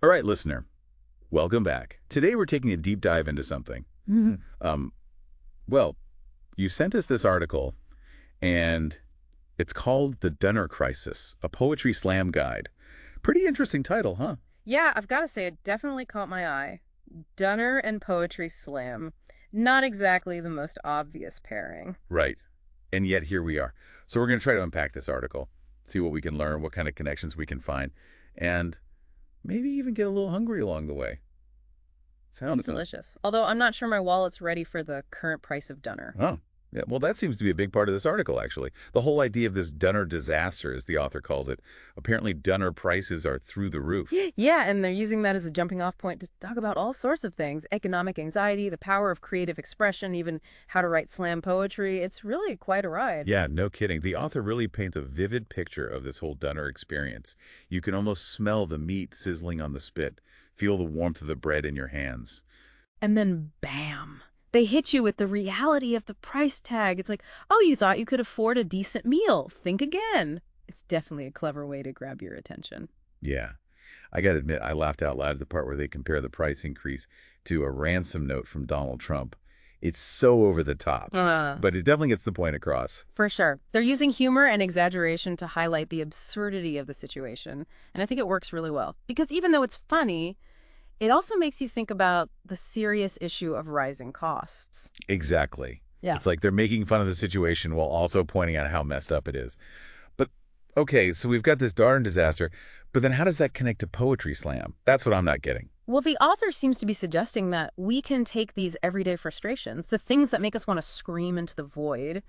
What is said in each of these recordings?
All right, listener, welcome back. Today we're taking a deep dive into something. Um, well, you sent us this article, and it's called The Dunner Crisis, a Poetry Slam Guide. Pretty interesting title, huh? Yeah, I've got to say, it definitely caught my eye. Dunner and Poetry Slam. Not exactly the most obvious pairing. Right. And yet here we are. So we're going to try to unpack this article, see what we can learn, what kind of connections we can find, and maybe even get a little hungry along the way. Sounds delicious. Although I'm not sure my wallet's ready for the current price of Dunner. Oh, yeah. Well, that seems to be a big part of this article, actually. The whole idea of this Dunner disaster, as the author calls it. Apparently, Dunner prices are through the roof. Yeah, and they're using that as a jumping off point to talk about all sorts of things. Economic anxiety, the power of creative expression, even how to write slam poetry. It's really quite a ride. Yeah, no kidding. The author really paints a vivid picture of this whole Dunner experience. You can almost smell the meat sizzling on the spit, feel the warmth of the bread in your hands. And then, bam! They hit you with the reality of the price tag. It's like, oh, you thought you could afford a decent meal. Think again. It's definitely a clever way to grab your attention. Yeah. I got to admit, I laughed out loud at the part where they compare the price increase to a ransom note from Donald Trump. It's so over the top, but it definitely gets the point across. For sure. They're using humor and exaggeration to highlight the absurdity of the situation. And I think it works really well. Because even though it's funny, it also makes you think about the serious issue of rising costs. Exactly. Yeah. It's like they're making fun of the situation while also pointing out how messed up it is. But, okay, so we've got this darn disaster, but then how does that connect to Poetry Slam? That's what I'm not getting. Well, the author seems to be suggesting that we can take these everyday frustrations, the things that make us want to scream into the void,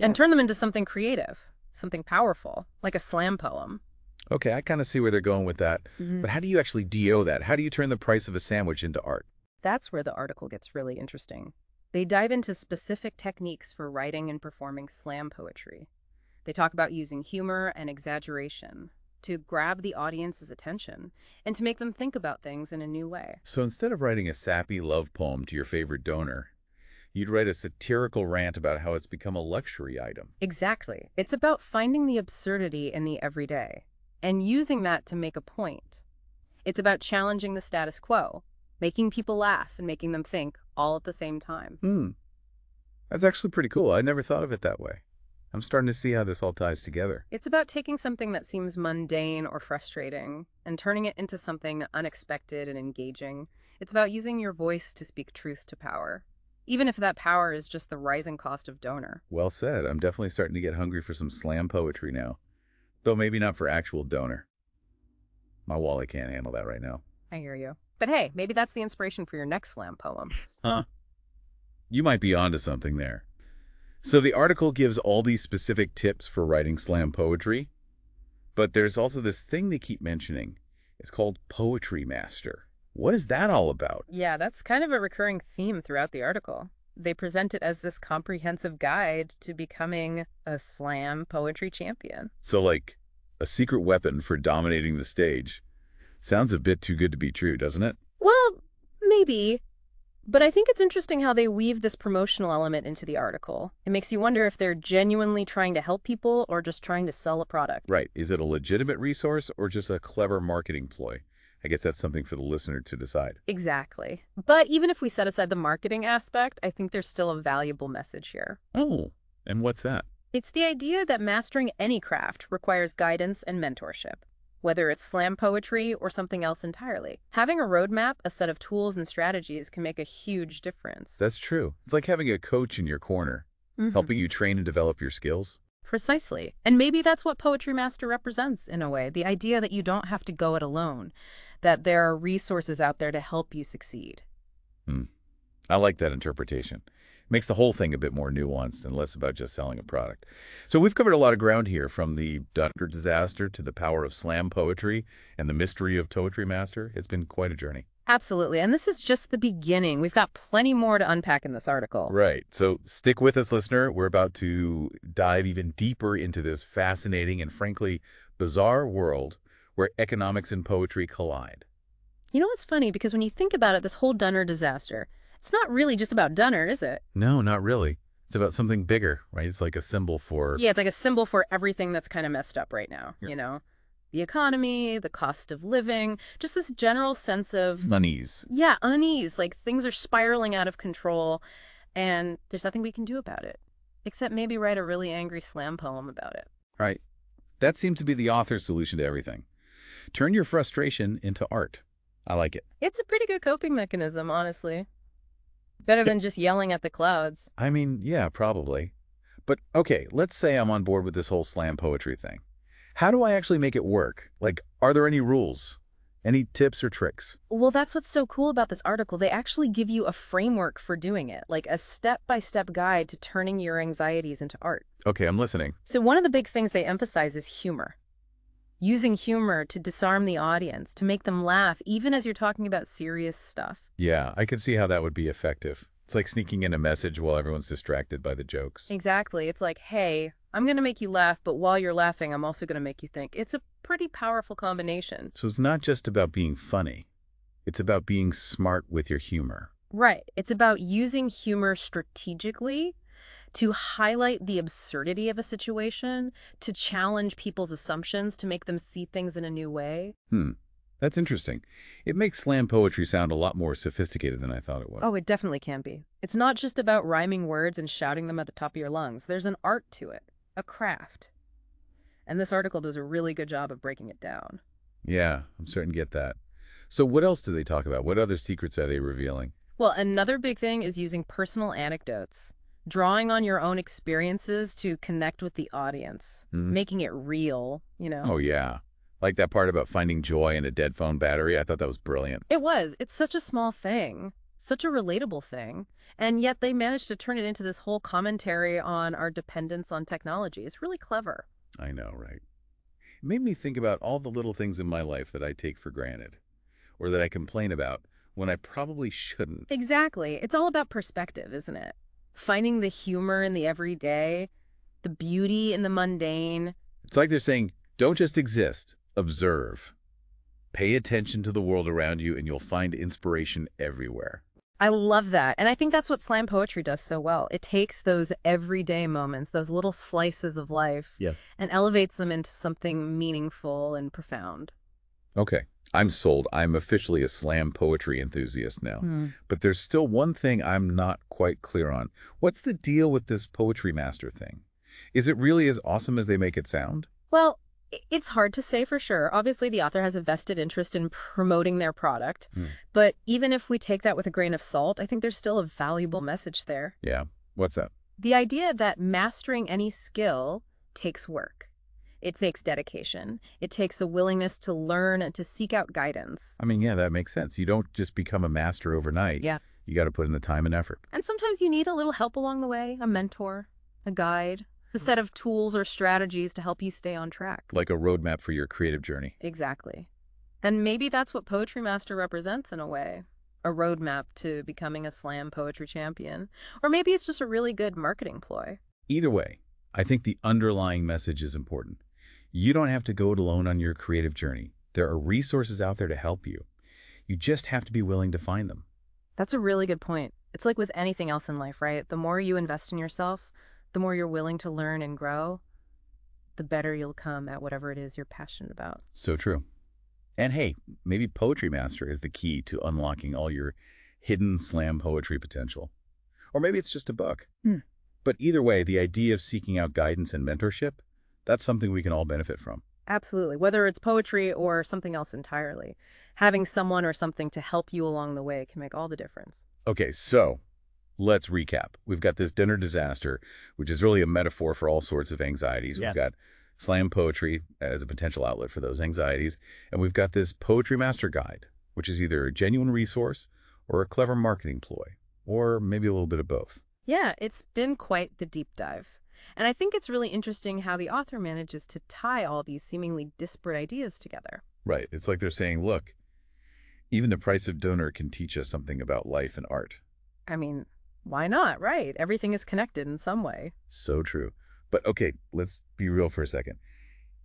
and turn them into something creative, something powerful, like a slam poem. Okay, I kind of see where they're going with that. But how do you actually DO that? How do you turn the price of a sandwich into art? That's where the article gets really interesting. They dive into specific techniques for writing and performing slam poetry. They talk about using humor and exaggeration to grab the audience's attention and to make them think about things in a new way. So instead of writing a sappy love poem to your favorite donor, you'd write a satirical rant about how it's become a luxury item. Exactly. It's about finding the absurdity in the everyday and using that to make a point. It's about challenging the status quo, making people laugh and making them think all at the same time. That's actually pretty cool. I never thought of it that way. I'm starting to see how this all ties together. It's about taking something that seems mundane or frustrating and turning it into something unexpected and engaging. It's about using your voice to speak truth to power, even if that power is just the rising cost of donor. Well said. I'm definitely starting to get hungry for some slam poetry now. Though maybe not for actual donor. My wallet can't handle that right now. I hear you. But hey, maybe that's the inspiration for your next slam poem. Huh? You might be onto something there. So the article gives all these specific tips for writing slam poetry, but there's also this thing they keep mentioning. It's called Poetry Master. What is that all about? Yeah, that's kind of a recurring theme throughout the article. They present it as this comprehensive guide to becoming a slam poetry champion. So like a secret weapon for dominating the stage. Sounds a bit too good to be true, doesn't it? Well, maybe. But I think it's interesting how they weave this promotional element into the article. It makes you wonder if they're genuinely trying to help people or just trying to sell a product. Right. Is it a legitimate resource or just a clever marketing ploy? I guess that's something for the listener to decide. Exactly. But even if we set aside the marketing aspect, I think there's still a valuable message here. Oh, and what's that? It's the idea that mastering any craft requires guidance and mentorship, whether it's slam poetry or something else entirely. Having a roadmap, a set of tools and strategies can make a huge difference. That's true. It's like having a coach in your corner, helping you train and develop your skills. Precisely. And maybe that's what Poetry Master represents in a way, the idea that you don't have to go it alone, that there are resources out there to help you succeed. I like that interpretation. Makes the whole thing a bit more nuanced and less about just selling a product. So we've covered a lot of ground here, from the Dunner disaster to the power of slam poetry and the mystery of Poetry Master. It's been quite a journey. Absolutely. And this is just the beginning. We've got plenty more to unpack in this article. Right. So stick with us, listener. We're about to dive even deeper into this fascinating and frankly bizarre world where economics and poetry collide. You know what's funny? Because when you think about it, this whole Dunner disaster, it's not really just about Dunner, is it? No, not really. It's about something bigger, right? It's like a symbol for... Yeah, it's like a symbol for everything that's kind of messed up right now, you know? The economy, the cost of living, just this general sense of Unease. yeah, unease, like things are spiraling out of control, and there's nothing we can do about it, except maybe write a really angry slam poem about it. Right. That seemed to be the author's solution to everything. Turn your frustration into art. I like it. It's a pretty good coping mechanism, honestly. Better than just yelling at the clouds. I mean, yeah, probably. But okay, let's say I'm on board with this whole slam poetry thing. How do I actually make it work? Like, are there any rules? Any tips or tricks? Well, that's what's so cool about this article. They actually give you a framework for doing it, like a step-by-step guide to turning your anxieties into art. Okay, I'm listening. So one of the big things they emphasize is humor. Using humor to disarm the audience, to make them laugh, even as you're talking about serious stuff. Yeah, I can see how that would be effective. It's like sneaking in a message while everyone's distracted by the jokes. Exactly. It's like, hey, I'm going to make you laugh, but while you're laughing, I'm also going to make you think. It's a pretty powerful combination. So it's not just about being funny. It's about being smart with your humor. Right. It's about using humor strategically to highlight the absurdity of a situation, to challenge people's assumptions, to make them see things in a new way. That's interesting. It makes slam poetry sound a lot more sophisticated than I thought it would. Oh, it definitely can be. It's not just about rhyming words and shouting them at the top of your lungs. There's an art to it, a craft. And this article does a really good job of breaking it down. Yeah, I'm starting to get that. So what else do they talk about? What other secrets are they revealing? Well, another big thing is using personal anecdotes, drawing on your own experiences to connect with the audience, making it real, you know. Oh, yeah. Like that part about finding joy in a dead phone battery. I thought that was brilliant. It was. It's such a small thing, such a relatable thing, and yet they managed to turn it into this whole commentary on our dependence on technology. It's really clever. I know, right? It made me think about all the little things in my life that I take for granted, or that I complain about when I probably shouldn't. Exactly. It's all about perspective, isn't it? Finding the humor in the everyday, the beauty in the mundane. It's like they're saying, don't just exist, observe. Pay attention to the world around you and you'll find inspiration everywhere. I love that. And I think that's what slam poetry does so well. It takes those everyday moments, those little slices of life, and elevates them into something meaningful and profound. Okay, I'm sold. I'm officially a slam poetry enthusiast now. But there's still one thing I'm not quite clear on. What's the deal with this Poetry Master thing? Is it really as awesome as they make it sound? Well, it's hard to say for sure. Obviously, the author has a vested interest in promoting their product. But even if we take that with a grain of salt, I think there's still a valuable message there. Yeah. What's that? The idea that mastering any skill takes work. It takes dedication. It takes a willingness to learn and to seek out guidance. I mean, yeah, that makes sense. You don't just become a master overnight. Yeah. You got to put in the time and effort. And sometimes you need a little help along the way, a mentor, a guide, a set of tools or strategies to help you stay on track. Like a roadmap for your creative journey. Exactly. And maybe that's what Poetry Master represents in a way. A roadmap to becoming a slam poetry champion. Or maybe it's just a really good marketing ploy. Either way, I think the underlying message is important. You don't have to go it alone on your creative journey. There are resources out there to help you. You just have to be willing to find them. That's a really good point. It's like with anything else in life, right? The more you invest in yourself, the more you're willing to learn and grow, the better you'll come at whatever it is you're passionate about. So true. And hey, maybe Poetry Master is the key to unlocking all your hidden slam poetry potential. Or maybe it's just a book. But either way, the idea of seeking out guidance and mentorship, that's something we can all benefit from. Absolutely. Whether it's poetry or something else entirely, having someone or something to help you along the way can make all the difference. Okay, so let's recap. We've got this dinner disaster, which is really a metaphor for all sorts of anxieties. We've got slam poetry as a potential outlet for those anxieties. And we've got this Poetry Master Guide, which is either a genuine resource or a clever marketing ploy, or maybe a little bit of both. Yeah, it's been quite the deep dive. And I think it's really interesting how the author manages to tie all these seemingly disparate ideas together. Right. It's like they're saying, look, even the price of dinner can teach us something about life and art. I mean, why not, right? Everything is connected in some way. So true. But okay, let's be real for a second.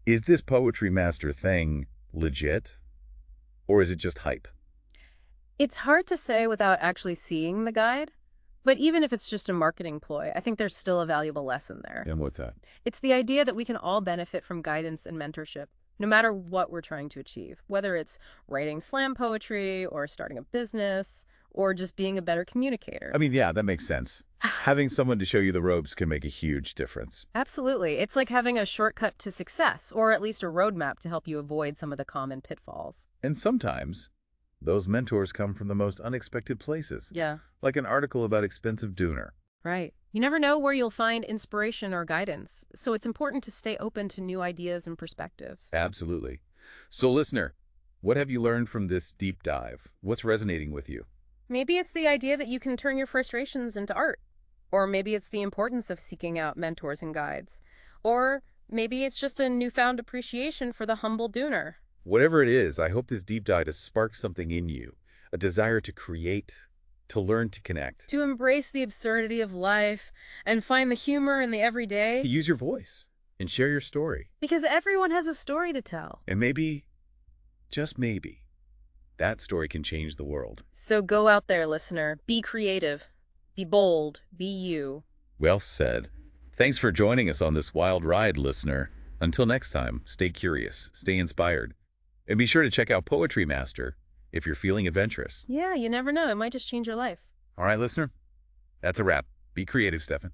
Is this Poetry Master thing legit? Or is it just hype? It's hard to say without actually seeing the guide. But even if it's just a marketing ploy, I think there's still a valuable lesson there. And what's that? It's the idea that we can all benefit from guidance and mentorship, no matter what we're trying to achieve, whether it's writing slam poetry or starting a business or just being a better communicator. I mean, yeah, that makes sense. Having someone to show you the ropes can make a huge difference. Absolutely. It's like having a shortcut to success, or at least a roadmap to help you avoid some of the common pitfalls. And sometimes those mentors come from the most unexpected places, Yeah, like an article about expensive doona. right. You never know where you'll find inspiration or guidance, so it's important to stay open to new ideas and perspectives. Absolutely. So, listener, what have you learned from this deep dive? What's resonating with you? Maybe it's the idea that you can turn your frustrations into art. Or maybe it's the importance of seeking out mentors and guides. Or maybe it's just a newfound appreciation for the humble dooner. Whatever it is, I hope this deep dive has sparked something in you, a desire to create, to learn to connect, To embrace the absurdity of life and find the humor in the to everyday. use your voice and share your story. Because everyone has a story to tell. And maybe, just maybe, that story can change the world. So go out there, listener. Be creative. Be bold. Be you. Well said. Thanks for joining us on this wild ride, listener. Until next time, stay curious, stay inspired, and be sure to check out Poetry Master if you're feeling adventurous. Yeah, you never know. It might just change your life. All right, listener, that's a wrap. Be creative, Stefan.